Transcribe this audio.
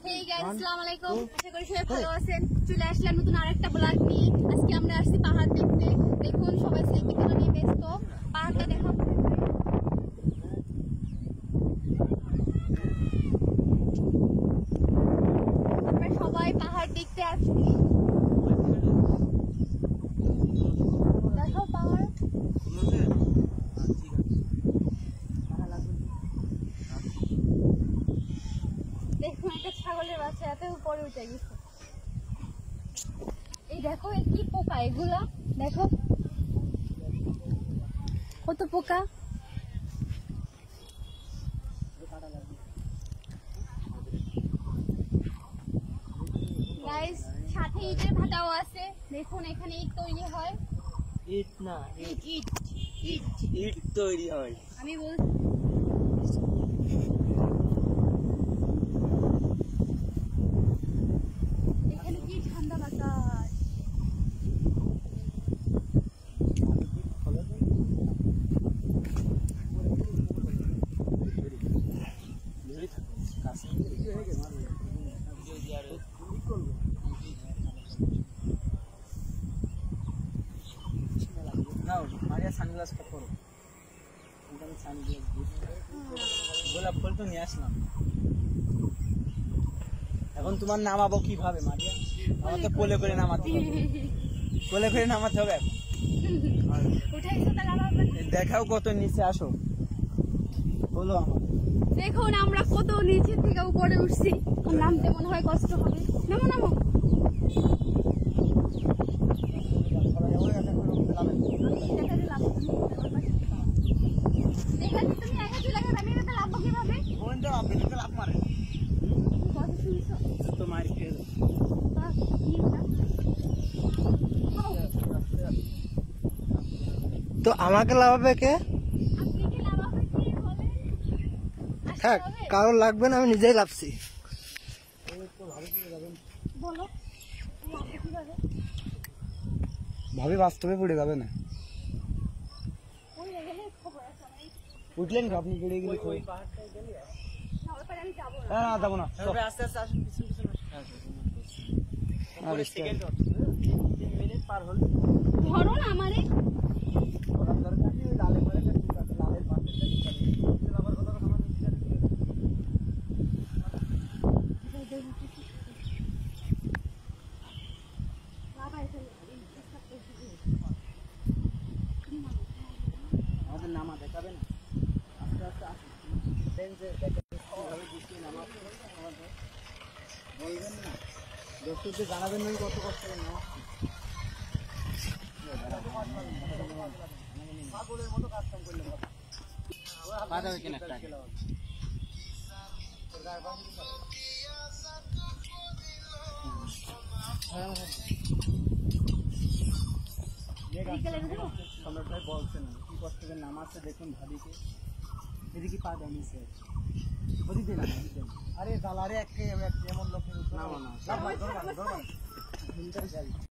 Hey guys, আসসালামু আলাইকুম। আশা করি সবাই ভালো আছেন। চলে আসলাম নতুন আরেকটা ব্লগ নিয়ে। আজকে আমরা আসছি পাহাড় দেখতে। দেখুন সবাই সেলফি তোলা নিয়ে ব্যস্ত। পাহাড়টা দেখো। আমরা সবাই পাহাড় দেখতে আসছি। দেখো পাহাড়। দেখুন একটা ছাগলের বাচ্চা এত উপরে উঠে গেছে। এই দেখো কি পোকা এগুলা, দেখো কত পোকা। গাইস সাথে ইটের ভাটাও আছে। দেখুন এখানে ইট তৈরি হয়। ইট না, ইট ইট ইট ইট তৈরি হয়। আমি বলছি এখানে কি ঠান্ডা বাতাস। গোলাপ ফুল তো নিয়ে আসলাম। এখন তোমার নামাবো কিভাবে মারিয়া? আমার তো কোলে করে নামাতে হবে, কোলে করে নামাতে হবে। দেখাও কত নিচে, আসো বলো আমার। দেখুন আমরা কত নিচে থেকে উপরে উঠছি, নামতে মনে হয় কষ্ট হবে। নামো নামো। তো আমাকে লাভাবে কে? হ্যাঁ, কারোর লাগবে না, আমি নিজেই লাভছি। ভাবি বাস্তবে পড়ে যাবে না, উঠলেন আপনি পড়ে গেলে না যাবো না। আস্তে আস্তে আসুন, পার হল ধরো না আমারে। আমাদের নামা দেখাবে না, আস্তে আস্তে আসুন। বলবেন না, দর্শকদের জানাবেন না কত কষ্ট করে নামা। পাগলের মতো কাজ কাম করলে বাজাবে কিনা টাকা। সম্রাট বলছেন কি কষ্ট করে নামাচ্ছে, দেখুন ভাবিকে এদিকে পা দেয়নি সে, ওদিকে না আরে দালারে এমন লোক নামা না।